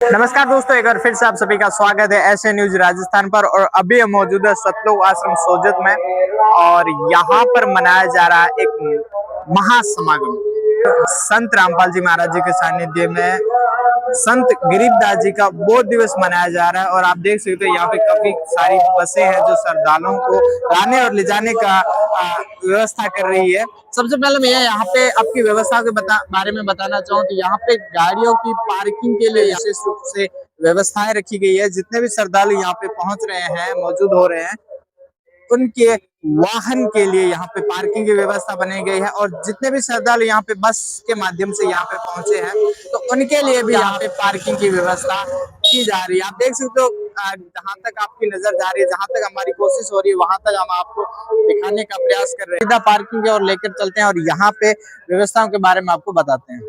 नमस्कार दोस्तों, एक बार फिर से आप सभी का स्वागत है ऐसे न्यूज राजस्थान पर। और अभी हम मौजूद है सतलोक आश्रम सोजत में और यहाँ पर मनाया जा रहा है एक महासमागम। संत रामपाल जी महाराज जी के सानिध्य में संत गरीबदास जी का बोध दिवस मनाया जा रहा है। और आप देख सकते हो यहाँ पे काफी सारी बसें हैं जो श्रद्धालुओं को लाने और ले जाने का व्यवस्था कर रही है। सबसे पहले मैं यहाँ पे आपकी व्यवस्था के बारे में बताना चाहूँ तो यहाँ पे गाड़ियों की पार्किंग के लिए विशेष रूप से व्यवस्थाएं रखी गई है। जितने भी श्रद्धालु यहाँ पे पहुंच रहे हैं, मौजूद हो रहे हैं, उनके वाहन के लिए यहाँ पे पार्किंग की व्यवस्था बनाई गई है। और जितने भी श्रद्धालु यहाँ पे बस के माध्यम से यहाँ पे पहुंचे हैं तो उनके लिए भी यहाँ पे पार्किंग की व्यवस्था की जा रही है। आप देख सकते हो जहां तक आपकी नजर जा रही है, जहां तक हमारी कोशिश हो रही है, वहां तक हम आपको दिखाने का प्रयास कर रहे हैं। सीधा पार्किंग की ओर लेकर चलते हैं और यहाँ पे व्यवस्थाओं के बारे में आपको बताते हैं।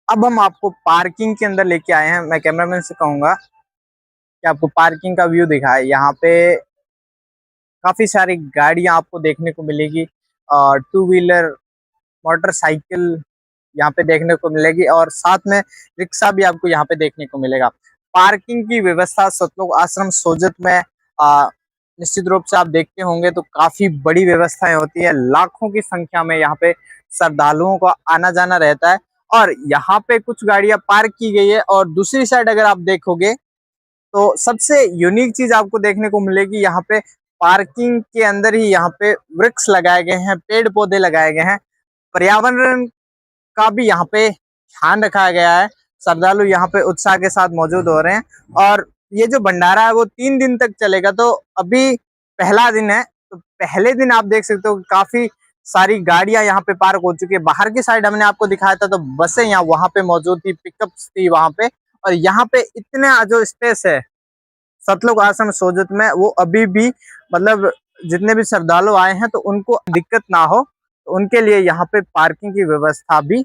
अब हम आपको पार्किंग के अंदर लेके आए हैं। मैं कैमरामैन से कहूंगा कि आपको पार्किंग का व्यू दिखाए। यहाँ पे काफी सारी गाड़ियां आपको देखने को मिलेगी और टू व्हीलर, मोटरसाइकिल यहाँ पे देखने को मिलेगी और साथ में रिक्शा भी आपको यहाँ पे देखने को मिलेगा। पार्किंग की व्यवस्था सतलोक आश्रम सोजत में निश्चित रूप से आप देखते होंगे तो काफी बड़ी व्यवस्थाएं होती है। लाखों की संख्या में यहाँ पे श्रद्धालुओं का आना जाना रहता है और यहाँ पे कुछ गाड़ियां पार्क की गई है। और दूसरी साइड अगर आप देखोगे तो सबसे यूनिक चीज आपको देखने को मिलेगी। यहाँ पे पार्किंग के अंदर ही यहाँ पे वृक्ष लगाए गए हैं, पेड़ पौधे लगाए गए हैं, पर्यावरण का भी यहाँ पे ध्यान रखा गया है। श्रद्धालु यहाँ पे उत्साह के साथ मौजूद हो रहे हैं और ये जो भंडारा है वो 3 दिन तक चलेगा। तो अभी पहला दिन है, तो पहले दिन आप देख सकते हो काफी सारी गाड़ियां यहाँ पे पार्क हो चुकी है। बाहर की साइड हमने आपको दिखाया था तो बसें यहाँ वहां पे मौजूद थी, पिकअप्स थी वहां पे। और यहाँ पे इतना जो स्पेस है सतलोक आश्रम सोजत में वो अभी भी मतलब जितने भी श्रद्धालु आए हैं तो उनको दिक्कत ना हो तो उनके लिए यहाँ पे पार्किंग की व्यवस्था भी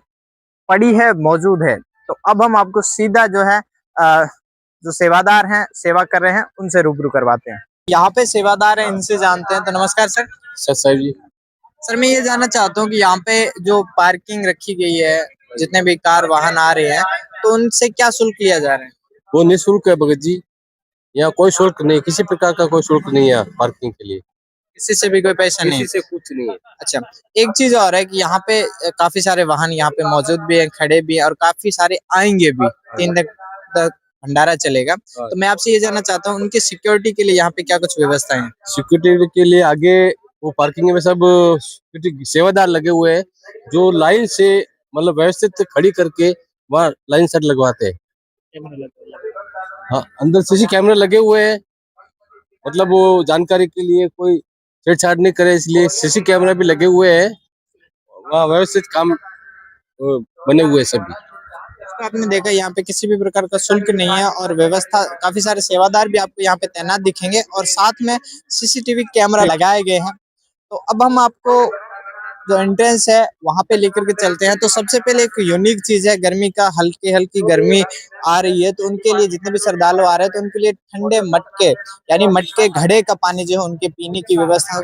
पड़ी है, मौजूद है। तो अब हम आपको सीधा जो है जो सेवादार हैं, सेवा कर रहे हैं, उनसे रूबरू करवाते हैं। यहाँ पे सेवादार है, इनसे जानते हैं। तो नमस्कार सर। सर जी, सर मैं ये जानना चाहता हूँ कि यहाँ पे जो पार्किंग रखी गई है, जितने भी कार वाहन आ रहे हैं तो उनसे क्या शुल्क लिया जा रहा है? वो निःशुल्क है भगत जी। यहाँ कोई शुल्क नहीं, किसी प्रकार का कोई शुल्क नहीं है पार्किंग के लिए। किसी से भी कोई पैसा नहीं? किसी से कुछ नहीं है। अच्छा, एक चीज और है कि यहाँ पे काफी सारे वाहन यहाँ पे मौजूद भी हैं, खड़े भी हैं और काफी सारे आएंगे भी। 3 तक भंडारा चलेगा। तो मैं आपसे ये जानना चाहता हूँ उनकी सिक्योरिटी के लिए यहाँ पे क्या कुछ व्यवस्था है? सिक्योरिटी के लिए आगे वो पार्किंग में सब सिक्योरिटी सेवादार लगे हुए हैं जो लाइन से मतलब व्यवस्थित खड़ी करके वहाँ लाइन सेट लगवाते हैं। हाँ, अंदर सीसी कैमरे लगे हुए हैं, मतलब वो जानकारी के लिए कोई छेड़छाड़ नहीं करे इसलिए सीसी कैमरा भी लगे हुए हैं। वहाँ व्यवस्थित काम बने हुए हैं सभी। तो आपने देखा यहाँ पे किसी भी प्रकार का शुल्क नहीं है और व्यवस्था, काफी सारे सेवादार भी आपको यहाँ पे तैनात दिखेंगे और साथ में सीसीटीवी कैमरा लगाए गए हैं। तो अब हम आपको जो एंट्रेंस है वहां पे लेकर के चलते हैं। तो सबसे पहले एक यूनिक चीज है, गर्मी का हल्की हल्की गर्मी आ रही है तो उनके लिए, जितने भी श्रद्धालु आ रहे हैं तो उनके लिए ठंडे मटके यानी मटके घड़े का पानी जो है उनके पीने की व्यवस्था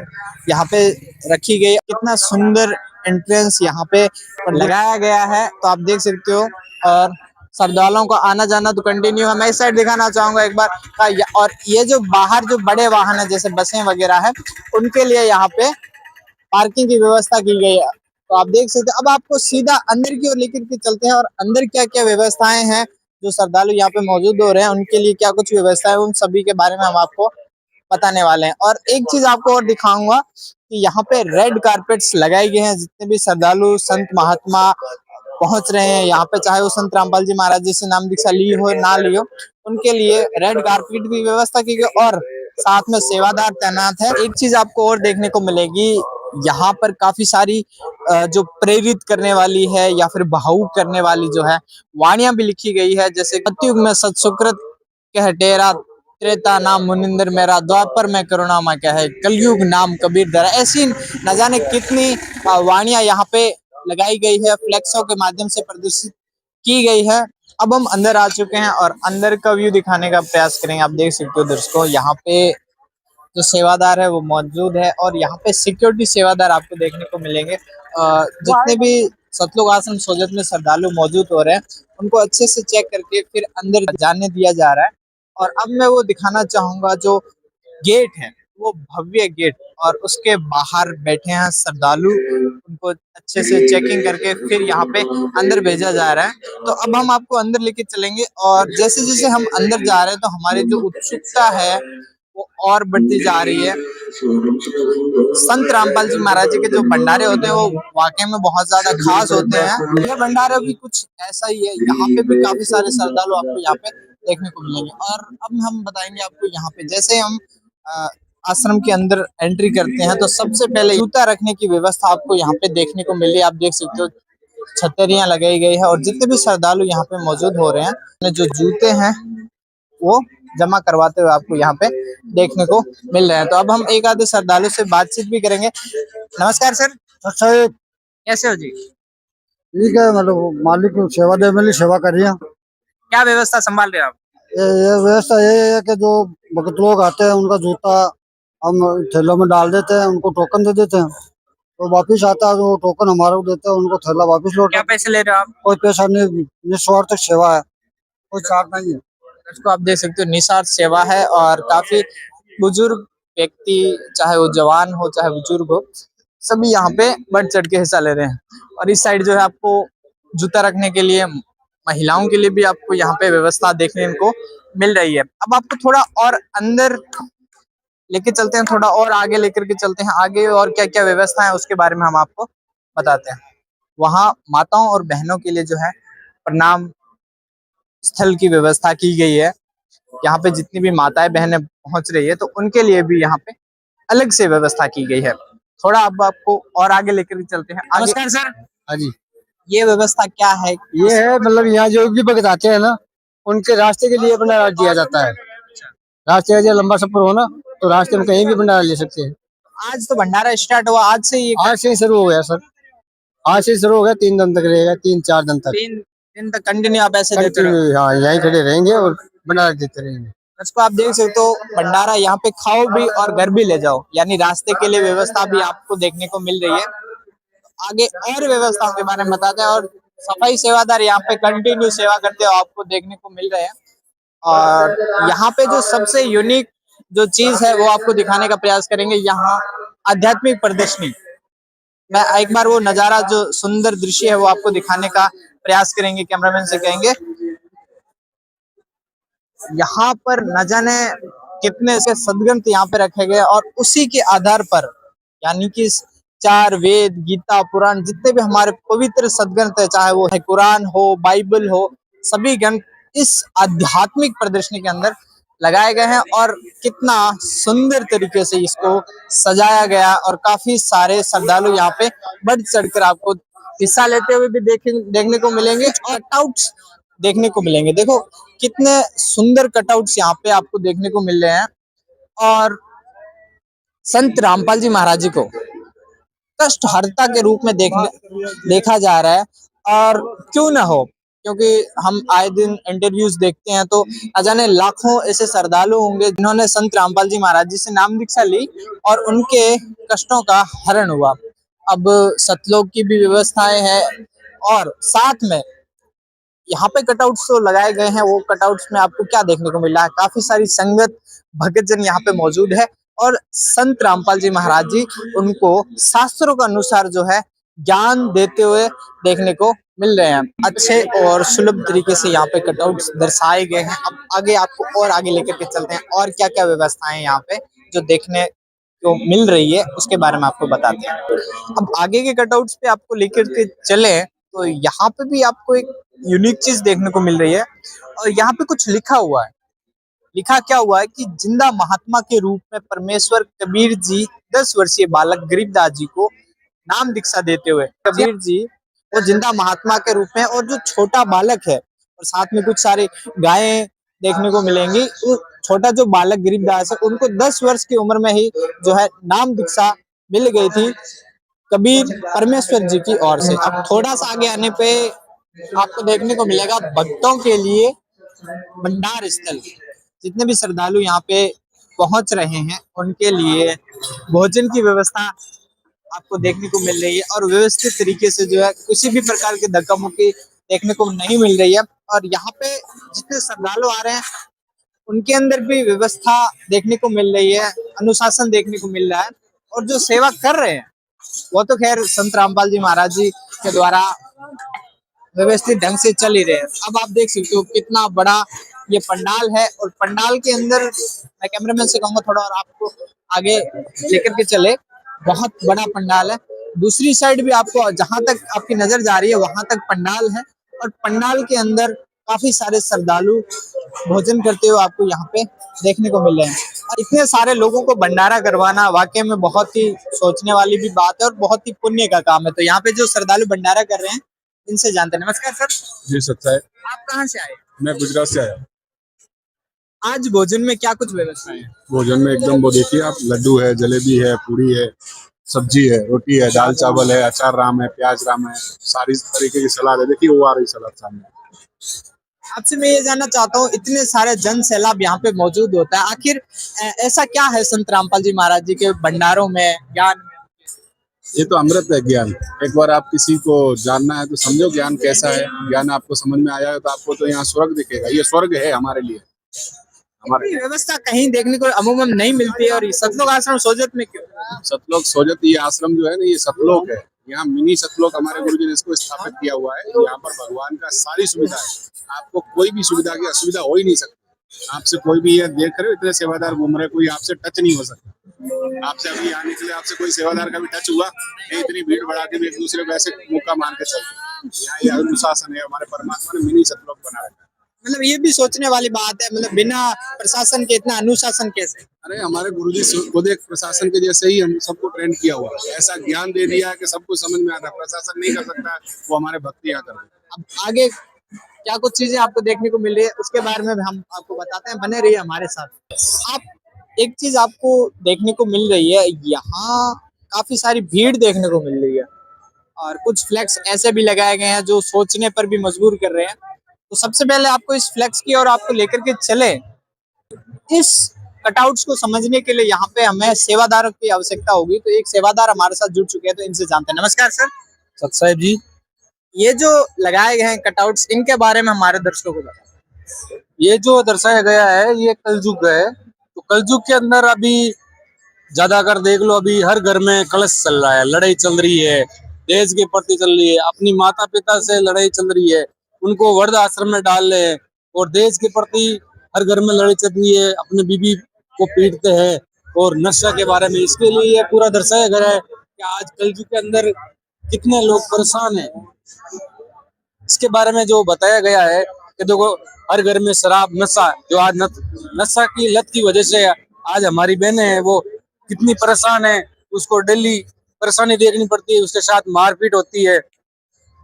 यहाँ पे रखी गई। कितना सुंदर एंट्रेंस यहाँ पे लगाया गया है तो आप देख सकते हो। और श्रद्धालुओं का आना जाना तो कंटिन्यू है। मैं इस साइड दिखाना चाहूंगा एक बार। और ये जो बाहर जो बड़े वाहन है जैसे बसें वगैरह है उनके लिए यहाँ पे पार्किंग की व्यवस्था की गई है। तो आप देख सकते हैं। अब आपको सीधा अंदर की ओर लेकर के चलते हैं और अंदर क्या क्या व्यवस्थाएं हैं, जो श्रद्धालु यहाँ पे मौजूद हो रहे हैं उनके लिए क्या कुछ व्यवस्था है, उन सभी के बारे में हम आपको बताने वाले हैं। और एक चीज आपको और दिखाऊंगा कि यहाँ पे रेड कारपेट्स लगाए गए हैं। जितने भी श्रद्धालु संत महात्मा पहुंच रहे हैं यहाँ पे, चाहे वो संत रामपाल जी महाराज जी से नाम दीक्षा ली हो ना ली हो, उनके लिए रेड कारपेट की व्यवस्था की गई और साथ में सेवादार तैनात है। एक चीज आपको और देखने को मिलेगी, यहाँ पर काफी सारी जो प्रेरित करने वाली है या फिर भावुक करने वाली जो है वाणियां भी लिखी गई है। जैसे सतयुग में सत्सुकृत कह डेरा, त्रेता नाम मुनिंदर मेरा, द्वापर में करुणा में कहे, कलयुग नाम कबीर दरा। ऐसी न जाने कितनी वाणियां यहाँ पे लगाई गई है, फ्लेक्सों के माध्यम से प्रदर्शित की गई है। अब हम अंदर आ चुके हैं और अंदर का व्यू दिखाने का प्रयास करेंगे। आप देख सकते हो दर्शकों, यहाँ पे जो सेवादार है वो मौजूद है और यहाँ पे सिक्योरिटी सेवादार आपको देखने को मिलेंगे। जितने भी सतलोक आश्रम सोजत में श्रद्धालु मौजूद हो रहे हैं, उनको अच्छे से चेक करके फिर अंदर जाने दिया जा रहा है। और अब मैं वो दिखाना चाहूंगा जो गेट है, वो भव्य गेट, और उसके बाहर बैठे हैं श्रद्धालु, उनको अच्छे से चेकिंग करके फिर यहाँ पे अंदर भेजा जा रहा है। तो अब हम आपको अंदर लेके चलेंगे, और जैसे जैसे हम अंदर जा रहे हैं तो हमारी जो उत्सुकता है वो और बढ़ती जा रही है। संत रामपाल जी महाराज जी के जो भंडारे होते हैं वो वाकई में बहुत ज्यादा खास होते हैं। यह भंडारा भी कुछ ऐसा ही है, यहाँ पे भी काफी सारे श्रद्धालु आपको यहाँ पे देखने को मिलेंगे। और अब हम बताएंगे आपको यहाँ पे, जैसे हम अ, आश्रम के अंदर एंट्री करते हैं तो सबसे पहले जूता रखने की व्यवस्था आपको यहाँ पे देखने को मिली। आप देख सकते हो छतरियां लगाई गई है, और जितने भी श्रद्धालु यहाँ पे मौजूद हो रहे हैं, जो जूते हैं वो जमा करवाते हुए आपको यहाँ पे देखने को मिल रहे हैं। तो अब हम एक आधे श्रद्धालु से बातचीत भी करेंगे। नमस्कार सर, अच्छा ये कैसे हो जी? ठीक है, मतलब मालिक को सेवा दे मिली, सेवा करिए। क्या व्यवस्था संभाल रहे हो आप? ये व्यवस्था ये है कि जो भक्त लोग आते हैं उनका जूता हम थैलों में डाल देते हैं, उनको टोकन दे देते हैं, तो वापिस आता है, वो टोकन हमारे को देते हैं, उनको थैला वापिस लौटा। क्या पैसे ले रहे हो आप? कोई पैसा नहीं, निस्वार्थ सेवा है, कोई चार्ज नहीं है। इसको आप देख सकते हो, निस्वार्थ सेवा है, और काफी बुजुर्ग व्यक्ति, चाहे वो जवान हो चाहे बुजुर्ग हो, सभी यहाँ पे बढ़ चढ़ के हिस्सा ले रहे हैं। और इस साइड जो है आपको जूता रखने के लिए, महिलाओं के लिए भी आपको यहाँ पे व्यवस्था देखने को मिल रही है। अब आपको थोड़ा और अंदर लेके चलते हैं, थोड़ा और आगे लेकर के चलते हैं, आगे और क्या क्या व्यवस्था है उसके बारे में हम आपको बताते हैं। वहाँ माताओं और बहनों के लिए जो है प्रणाम स्थल की व्यवस्था की गई है। यहाँ पे जितनी भी माताएं बहनें पहुंच रही है तो उनके लिए भी यहाँ पे अलग से व्यवस्था की गई है। थोड़ा अब आपको और आगे लेकर के चलते हैं। नमस्कार सर, हाँ जी, ये व्यवस्था क्या है? ये है मतलब यहाँ जो भी भक्त आते हैं ना, उनके रास्ते के लिए भंडारा दिया जाता है। रास्ते का जो लंबा सफर हो ना, तो रास्ते में कहीं भी भंडारा ले सकते हैं। आज तो भंडारा स्टार्ट हुआ, आज से ये आज से ही शुरू हो गया सर, आज से शुरू हो गया, 3 दिन तक रहेगा, 3-4 दिन तक 3 दिन तक कंटिन्यू आप ऐसे देते रहो। हाँ, यहीं खड़े रहेंगे और भंडारा देते रहेंगे। इसको आप देख सकते हो, भंडारा यहाँ पे खाओ भी और घर भी ले जाओ, यानी रास्ते के लिए व्यवस्था भी आपको देखने को मिल रही है। आगे और व्यवस्थाओं के बारे में बताते हैं, और सफाई सेवादार यहाँ पे कंटिन्यू सेवा करते हुए आपको देखने को मिल रहे हैं। और यहाँ पे जो सबसे यूनिक जो चीज है वो आपको दिखाने का प्रयास करेंगे, यहाँ आध्यात्मिक प्रदर्शनी। मैं एक बार वो नजारा, जो सुंदर दृश्य है वो आपको दिखाने का प्रयास करेंगे, कैमरामैन से कहेंगे। यहाँ पर न जाने कितने से सदग्रंथ यहाँ पे रखे गए, और उसी के आधार पर, यानी कि 4 वेद, गीता, पुराण, जितने भी हमारे पवित्र सदग्रंथ है, चाहे वो है कुरान हो, बाइबल हो, सभी ग्रंथ इस आध्यात्मिक प्रदर्शनी के अंदर लगाए गए हैं। और कितना सुंदर तरीके से इसको सजाया गया, और काफी सारे श्रद्धालु यहाँ पे बढ़ चढ़कर आपको हिस्सा लेते हुए भी देखने को मिलेंगे, और कटआउट्स देखने को मिलेंगे। देखो कितने सुंदर कटआउट्स यहाँ पे आपको देखने को मिल रहे हैं। और संत रामपाल जी महाराज जी को कष्टहर्ता के रूप में देखा जा रहा है। और क्यों ना हो, क्योंकि हम आए दिन इंटरव्यूज देखते हैं तो न जाने लाखों ऐसे श्रद्धालु होंगे जिन्होंने संत रामपाल जी महाराज जी से नाम दीक्षा ली और उनके कष्टों का हरण हुआ। अब सतलोक की भी व्यवस्थाएं हैं, और साथ में यहाँ पे कटआउट्स तो लगाए गए हैं। वो कटआउट्स में आपको क्या देखने को मिल रहा है? काफी सारी संगत, भक्त जन यहाँ पे मौजूद है, और संत रामपाल जी महाराज जी उनको शास्त्रों के अनुसार जो है ज्ञान देते हुए देखने को मिल रहे हैं। अच्छे और सुलभ तरीके से यहाँ पे कटआउट्स दर्शाए गए हैं। अब आगे आपको और आगे लेकर के चलते हैं, और क्या क्या व्यवस्थाएं यहाँ पे जो देखने को मिल रही है उसके बारे में आपको बताते हैं। अब आगे के कटआउट्स पे आपको लेकर के चले तो यहाँ पे भी आपको एक यूनिक चीज देखने को मिल रही है, और यहाँ पे कुछ लिखा हुआ है। लिखा क्या हुआ है कि जिंदा महात्मा के रूप में परमेश्वर कबीर जी 10 वर्षीय बालक गरीबदास जी को नाम दीक्षा देते हुए, कबीर जी वो जिंदा महात्मा के रूप में, और जो छोटा बालक है और साथ में कुछ सारी गायें देखने को मिलेंगी। वो छोटा जो बालक गरीबदास है उनको 10 वर्ष की उम्र में ही जो है नाम दीक्षा मिल गई थी कबीर परमेश्वर जी की ओर से। अब थोड़ा सा आगे आने पे आपको देखने को मिलेगा भक्तों के लिए भंडार स्थल। जितने भी श्रद्धालु यहाँ पे पहुंच रहे हैं उनके लिए भोजन की व्यवस्था आपको देखने को मिल रही है और व्यवस्थित तरीके से जो है किसी भी प्रकार के धक्का मुक्की देखने को नहीं मिल रही है। और यहाँ पे जितने श्रद्धालु आ रहे हैं उनके अंदर भी व्यवस्था देखने को मिल रही है, अनुशासन देखने को मिल रहा है। और जो सेवा कर रहे हैं वो तो खैर संत रामपाल जी महाराज जी के द्वारा व्यवस्थित ढंग से चल ही रहे हैं। अब आप देख सकते हो कितना बड़ा ये पंडाल है और पंडाल के अंदर मैं कैमरामैन से कहूंगा थोड़ा और आपको आगे लेकर के चले। बहुत बड़ा पंडाल है, दूसरी साइड भी आपको जहां तक आपकी नजर जा रही है वहां तक पंडाल है और पंडाल के अंदर काफी सारे श्रद्धालु भोजन करते हुए आपको यहाँ पे देखने को मिल रहे हैं। और इतने सारे लोगों को भंडारा करवाना वाकई में बहुत ही सोचने वाली भी बात है और बहुत ही पुण्य का काम है। तो यहाँ पे जो श्रद्धालु भंडारा कर रहे हैं इनसे जानते हैं। नमस्कार सर। जी सच्चा है। आप कहाँ से आए? मैं गुजरात से आया। आज भोजन में क्या कुछ व्यवस्था है? भोजन में एकदम वो देखिए आप, लड्डू है, जलेबी है, पूरी है, सब्जी है, रोटी है, दाल चावल है, अचार राम है, प्याज राम है, सारी तरीके की सलाद है। देखिए वो आ रही सलाद सामने। आपसे मैं ये जानना चाहता हूँ इतने सारे जन सैलाब यहाँ पे मौजूद होता है, आखिर ऐसा क्या है संत रामपाल जी महाराज जी के भंडारों में, ज्ञान में? ये तो अमृत है ज्ञान। एक बार आप किसी को जानना है तो समझो ज्ञान कैसा है। ज्ञान आपको समझ में आया है तो आपको तो यहाँ स्वर्ग दिखेगा। ये स्वर्ग है हमारे लिए। हमारी व्यवस्था कहीं देखने को अमूमन नहीं मिलती है और ये सतलोक आश्रम सोजत में क्यों? सतलोक सोजत ये आश्रम जो है ना, ये सतलोक है। यहाँ मिनी सतलोक हमारे गुरुजी ने इसको स्थापित किया हुआ है। यहाँ पर भगवान का सारी सुविधा है। आपको कोई भी सुविधा की असुविधा हो ही नहीं सकती। आपसे कोई भी ये देख रहे हो, इतने सेवादार घूम रहे, कोई आपसे टच नहीं हो सकता। आपसे अभी यहाँ निकले, आपसे कोई सेवादार का भी टच हुआ नहीं, इतनी भीड़ बढ़ा के भी एक दूसरे को ऐसे मौका मान के चलते। यहाँ ये अनुशासन है, हमारे परमात्मा ने मिनी सतलोक बना रखा है। मतलब ये भी सोचने वाली बात है, मतलब बिना प्रशासन के इतना अनुशासन कैसे? अरे हमारे गुरुजी खुद एक प्रशासन के जैसे ही हम सबको ट्रेन किया हुआ है। ऐसा ज्ञान दे दिया है कि सबको समझ में आता है। प्रशासन नहीं कर सकता, वो हमारे भक्ति यहाँ कर रहे हैं। अब आगे क्या कुछ चीजें आपको देखने को मिल रही है उसके बारे में भी हम आपको बताते हैं, बने रहिए हमारे साथ। आप एक चीज आपको देखने को मिल रही है, यहाँ काफी सारी भीड़ देखने को मिल रही है और कुछ फ्लैक्स ऐसे भी लगाए गए हैं जो सोचने पर भी मजबूर कर रहे हैं। तो सबसे पहले आपको इस फ्लैक्स की और आपको लेकर के चले, इस कटआउट्स को समझने के लिए यहाँ पे हमें सेवादारों की आवश्यकता होगी। तो एक सेवादार हमारे साथ जुड़ चुके हैं, तो इनसे जानते हैं। नमस्कार सर। सत साहिब जी, ये जो लगाए गए हैं कटआउट्स, इनके बारे में हमारे दर्शकों को बताएं। ये जो दर्शाया गया है ये कलयुग है। तो कलयुग के अंदर अभी ज्यादातर देख लो, अभी हर घर में कलश चल रहा है, लड़ाई चल रही है, देश के प्रति चल रही है, अपनी माता पिता से लड़ाई चल रही है, उनको वृद्ध आश्रम में डाल रहे हैं और देश के प्रति हर घर में लड़ाई चल रही है, अपने बीबी को पीटते हैं और नशा के बारे में। इसके लिए ये पूरा दर्शाया गया है कि आज कलयुग के अंदर कितने लोग परेशान हैं। इसके बारे में जो बताया गया है कि देखो हर घर में शराब, नशा, जो आज नशा की लत की वजह से आज हमारी बहनें हैं वो कितनी परेशान है, उसको डेली परेशानी देखनी पड़ती है, उसके साथ मारपीट होती है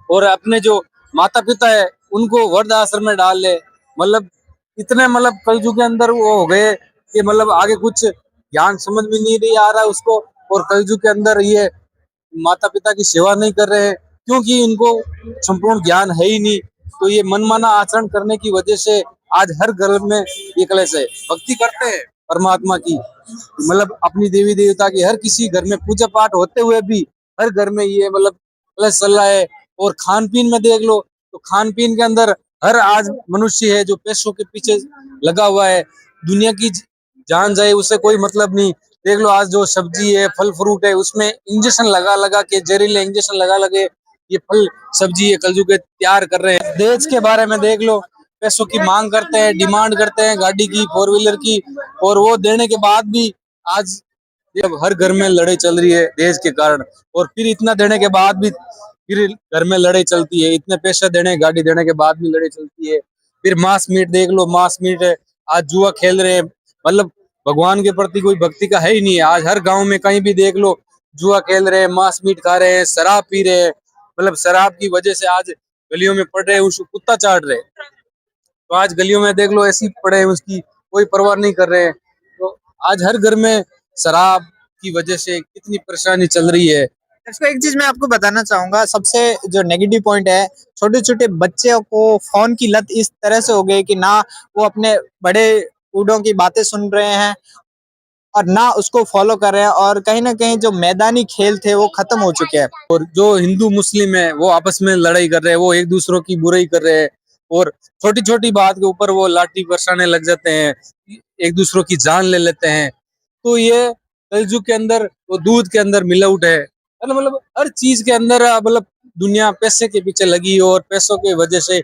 और अपने जो माता पिता है उनको वृद्ध आश्रम में डाल ले। मतलब इतने मतलब कलयुग के अंदर वो हो गए कि मतलब आगे कुछ ज्ञान समझ में नहीं आ रहा है उसको। और कलयुग के अंदर ये माता पिता की सेवा नहीं कर रहे हैं क्योंकि इनको संपूर्ण ज्ञान है ही नहीं। तो ये मनमाना आचरण करने की वजह से आज हर घर में ये कलेश है। भक्ति करते हैं परमात्मा की, मतलब अपनी देवी देवता की, हर किसी घर में पूजा पाठ होते हुए भी हर घर में ये मतलब कलेश चल रहा है। और खान पीन में देख लो तो खान पीन के अंदर हर आज मनुष्य है जो पैसों के पीछे लगा हुआ है, दुनिया की जान जाए उसे कोई मतलब नहीं। देख लो आज जो सब्जी है, फल फ्रूट है, उसमें इंजेक्शन लगा लगा के, जहरीले इंजेक्शन लगा लगे ये फल सब्जी है कलयुग के तैयार कर रहे हैं। देश के बारे में देख लो, पैसों की मांग करते हैं, डिमांड करते हैं गाड़ी की, 4 व्हीलर की, और वो देने के बाद भी आज जब हर घर में लड़ाई चल रही है देश के कारण, और फिर इतना देने के बाद भी फिर घर में लड़ाई चलती है, इतने पैसे देने, गाड़ी देने के बाद भी लड़ाई चलती है। फिर मांस मीट देख लो, मांस मीट है, आज जुआ खेल रहे हैं, मतलब भगवान के प्रति कोई भक्ति का है ही नहीं है। आज हर गांव में कहीं भी देख लो जुआ खेल रहे हैं, मांस मीट खा रहे हैं, शराब पी रहे हैं, मतलब शराब की वजह से आज गलियों में पड़ रहे हैं, उसको कुत्ता चाट रहे हैं। तो आज गलियों में देख लो ऐसी पड़े हैं, उसकी कोई परवाह नहीं कर रहे हैं। तो आज हर घर में शराब की वजह से कितनी परेशानी चल रही है। इसको एक चीज मैं आपको बताना चाहूंगा, सबसे जो नेगेटिव पॉइंट है, छोटे छोटे बच्चों को फोन की लत इस तरह से हो गई कि ना वो अपने बड़े बूढ़ों की बातें सुन रहे हैं और ना उसको फॉलो कर रहे हैं, और कहीं ना कहीं जो मैदानी खेल थे वो खत्म हो चुके हैं। और जो हिंदू मुस्लिम है वो आपस में लड़ाई कर रहे हैं, वो एक दूसरों की बुराई कर रहे हैं, और छोटी छोटी बात के ऊपर वो लाठी बरसाने लग जाते हैं, एक दूसरों की जान ले लेते हैं। तो ये कलयुग के अंदर वो दूध के अंदर मिलावट है। मतलब हर चीज के अंदर मतलब दुनिया पैसे के पीछे लगी, और पैसों की वजह से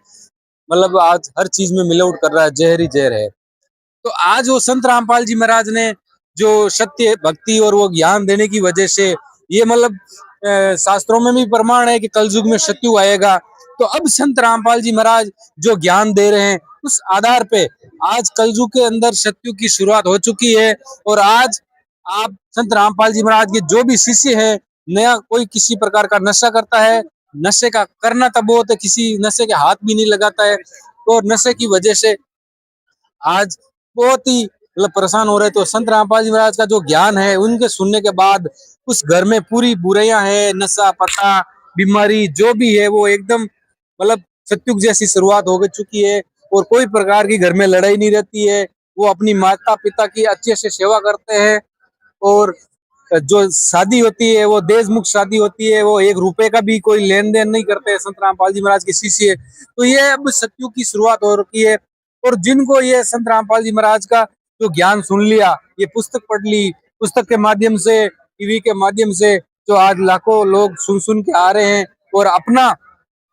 मतलब आज हर चीज में मिलावट कर रहा है, जहर ही जहर है। तो आज वो संत रामपाल जी महाराज ने जो सत्य भक्ति और वो ज्ञान देने की वजह से ये मतलब शास्त्रों में भी प्रमाण है कि कलयुग में सत्यु आएगा। तो अब संत रामपाल जी महाराज जो ज्ञान दे रहे हैं उस आधार पे आज कलयुग के अंदर सत्यु की शुरुआत हो चुकी है। और आज आप संत रामपाल जी महाराज के जो भी शिष्य है, नया कोई किसी प्रकार का नशा करता है, नशे का करना तब बहुत है, किसी नशे के हाथ भी नहीं लगाता है, तो नशे की वजह से आज बहुत ही मतलब परेशान हो रहे। तो संत रामपाल जी महाराज का जो ज्ञान है उनके सुनने के बाद उस घर में पूरी बुराइयां है, नशा पता बीमारी जो भी है वो एकदम मतलब सत्युग जैसी शुरुआत हो चुकी है। और कोई प्रकार की घर में लड़ाई नहीं रहती है, वो अपनी माता पिता की अच्छे से सेवा करते हैं। और जो शादी होती है वो देशमुख शादी होती है, वो एक रुपए का भी कोई लेन देन नहीं करते हैं संत रामपाल जी महाराज के शिष्य। तो ये अब सत्युग की शुरुआत हो रही है। और जिनको ये संत रामपाल जी महाराज का जो ज्ञान सुन लिया, ये पुस्तक पढ़ ली, पुस्तक के माध्यम से, टीवी के माध्यम से, जो आज लाखों लोग सुन सुन के आ रहे हैं और अपना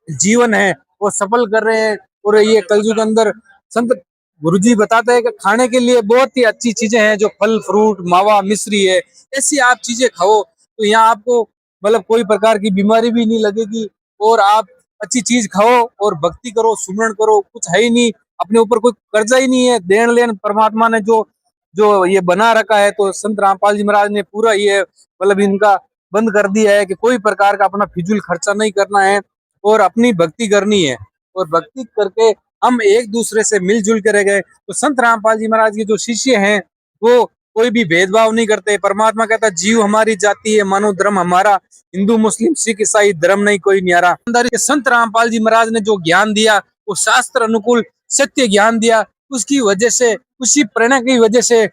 जीवन है वो सफल कर रहे हैं। और ये कलयुग के अंदर संत गुरुजी बताते हैं कि खाने के लिए बहुत ही अच्छी चीजें हैं, जो फल फ्रूट मावा मिश्री है, ऐसी आप चीजें खाओ तो यहाँ आपको मतलब कोई प्रकार की बीमारी भी नहीं लगेगी। और आप अच्छी चीज खाओ और भक्ति करो, सुमरण करो, कुछ है ही नहीं, अपने ऊपर कोई कर्जा ही नहीं है, देन लेन परमात्मा ने जो जो ये बना रखा है। तो संत रामपाल जी महाराज ने पूरा ये मतलब इनका बंद कर दिया है कि कोई प्रकार का अपना फिजूल खर्चा नहीं करना है और अपनी भक्ति करनी है। और भक्ति करके हम एक दूसरे से मिलजुल के रह गए। तो संत रामपाल जी महाराज के जो शिष्य हैं वो कोई भी भेदभाव नहीं करते। परमात्मा कहता जीव हमारी जाति है, मानो धर्म हमारा, हिंदू मुस्लिम सिख ईसाई धर्म नहीं कोई न्यारा। संत रामपाल जी महाराज ने जो ज्ञान दिया वो शास्त्र अनुकूल सत्य ज्ञान दिया, उसकी वजह से, उसी प्रेरणा की वजह से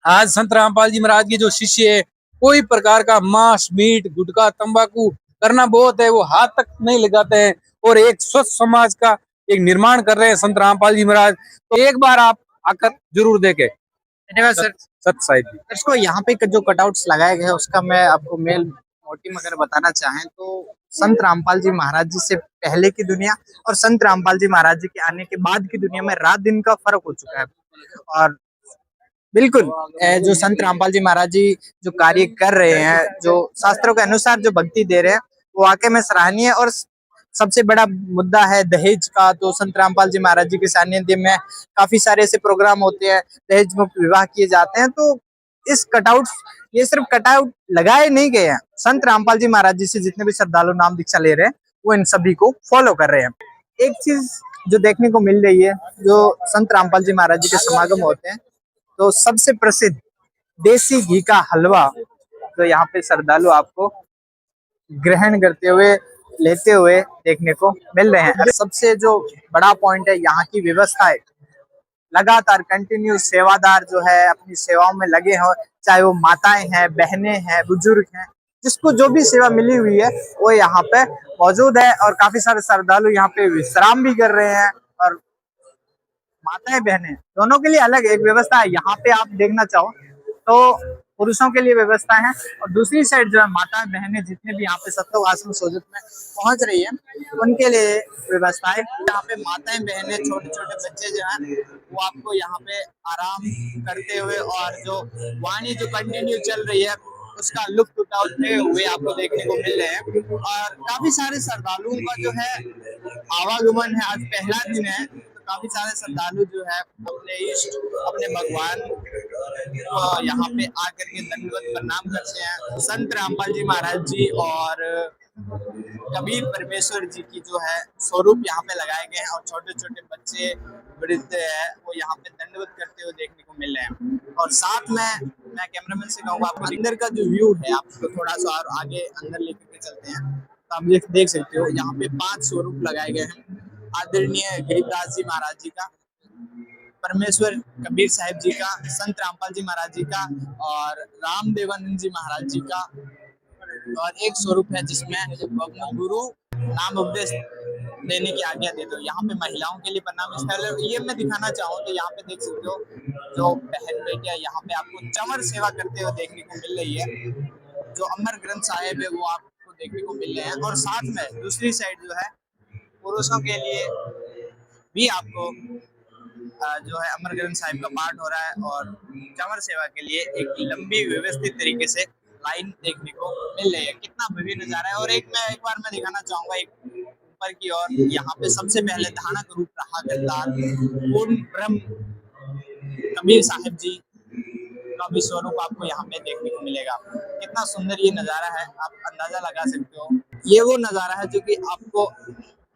आज संत रामपाल जी महाराज के जो शिष्य है कोई प्रकार का मांस मीट गुटखा तंबाकू करना बहुत है वो हाथ तक नहीं लगाते हैं, और एक स्वस्थ समाज का एक निर्माण कर रहे हैं संत रामपाल जी महाराज। तो एक बार आप आकर जरूर देखें। धन्यवाद सर। सत साहिब जी। इसको यहाँ पे जो कटआउट्स लगाए गए हैं उसका मैं आपको मेल मोटिव अगर बताना चाहें तो संत रामपाल जी महाराज जी से पहले की दुनिया और संत रामपाल जी महाराज जी के आने के बाद की दुनिया में रात दिन का फर्क हो चुका है। और बिल्कुल जो संत रामपाल जी महाराज जी जो कार्य कर रहे हैं, जो शास्त्रों के अनुसार जो भक्ति दे रहे हैं वो वाकई में सराहनीय है। और सबसे बड़ा मुद्दा है दहेज का, तो संत रामपाल जी महाराज जी के सानिध्य में काफी सारे ऐसे प्रोग्राम होते हैं, दहेज मुक्त विवाह किए जाते हैं। तो इस कटआउट, ये सिर्फ कटआउट लगाए नहीं गए हैं, संत रामपाल जी महाराज जी से जितने भी श्रद्धालु नाम दीक्षा ले रहे हैं वो इन सभी को फॉलो कर रहे हैं। एक चीज जो देखने को मिल रही है, जो संत रामपाल जी महाराज जी के समागम होते हैं तो सबसे प्रसिद्ध देसी घी का हलवा जो यहाँ पे श्रद्धालु आपको ग्रहण करते हुए लेते हुए देखने को मिल रहे हैं। सबसे जो बड़ा पॉइंट है यहाँ की व्यवस्था है, लगातार कंटिन्यू सेवादार जो है अपनी सेवाओं में लगे हो, चाहे वो माताएं हैं, बहनें हैं, बुजुर्ग हैं, जिसको जो भी सेवा मिली हुई है वो यहाँ पे मौजूद है। और काफी सारे श्रद्धालु यहाँ पे विश्राम भी कर रहे हैं। और माताएं बहनें दोनों के लिए अलग एक व्यवस्था है। यहाँ पे आप देखना चाहो तो पुरुषों के लिए व्यवस्था है, और दूसरी साइड जो है माताएं बहनें जितने भी यहाँ पे सतलोक आश्रम सोजत में पहुंच रही है उनके लिए व्यवस्था है। यहाँ पे माताएं बहनें छोटे छोटे बच्चे जो हैं वो आपको यहाँ पे आराम करते हुए और जो वाणी जो कंटिन्यू चल रही है उसका लुत्फ उठाते हुए आपको देखने को मिल रहे हैं। और काफी सारे श्रद्धालुओं का जो है आवागमन है, आज पहला दिन है तो काफी सारे श्रद्धालु जो है अपने इष्ट अपने भगवान यहाँ पे आकर के दंडवत प्रणाम करते हैं। संत रामपाल जी महाराज जी और कबीर परमेश्वर जी की जो है स्वरूप यहाँ पे लगाए गए हैं, और छोटे छोटे बच्चे वृद्ध है वो यहाँ पे दंडवत करते हुए देखने को मिल रहे हैं। और साथ में मैं कैमरामैन से कहूँगा आपको अंदर का जो व्यू है आपको थोड़ा सा और आगे अंदर लेकर के चलते हैं। तो आप देख सकते हो यहाँ पे 5 स्वरूप लगाए गए हैं आदरणीय गिरिदास जी महाराज जी का। परमेश्वर कबीर साहिब जी का, संत रामपाल जी महाराज जी का और राम देवानंद जी महाराज जी का, और एक स्वरूप है जिसमें वो अपना गुरु नाम उपदेश देने की आज्ञा देते हो। यहाँ पे महिलाओं के लिए प्रणाम स्थल है। ये मैं दिखाना चाहूँ तो यहाँ पे देख सकते हो जो बहन बेटियां यहाँ पे आपको चंवर सेवा करते हुए देखने को मिल रही है। जो अमर ग्रंथ साहिब है वो आपको देखने को मिल रहे हैं, और साथ में दूसरी साइड जो है पुरुषों के लिए भी आपको जो है अमर ग्रंथ साहिब का पाठ हो रहा है, और चंवर सेवा के लिए एक लंबी व्यवस्थित तरीके से लाइन देखने को मिल रही है। कितना भव्य नजारा है। और एक बार मैं दिखाना चाहूंगा एक ऊपर की ओर, यहाँ पे सबसे पहले धानक रूप रहा करतार पूर्ण ब्रह्म कबीर साहिब जी का भी स्वरूप आपको यहाँ पे देखने को मिलेगा। कितना सुंदर ये नजारा है, आप अंदाजा लगा सकते हो। ये वो नजारा है जो कि आपको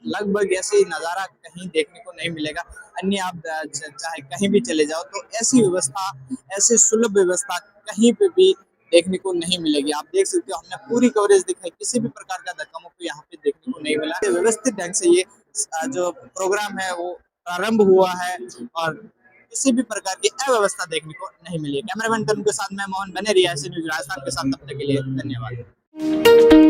लगभग ऐसे नजारा कहीं देखने को नहीं मिलेगा। अन्य आप चाहे कहीं भी चले जाओ तो ऐसी व्यवस्था, ऐसी सुलभ व्यवस्था कहीं पे भी देखने को नहीं मिलेगी। आप देख सकते हो हमने पूरी कवरेज दिखाई, किसी भी प्रकार का धक्का मुक्की यहाँ पे देखने को नहीं मिला। व्यवस्थित ढंग से ये जो प्रोग्राम है वो प्रारंभ हुआ है, और किसी भी प्रकार की अव्यवस्था देखने को नहीं मिली है। कैमरामैन तरुण के साथ मैं मोहन, बने रहिए ऐसे न्यूज राजस्थान के साथ, तब तक के लिए धन्यवाद।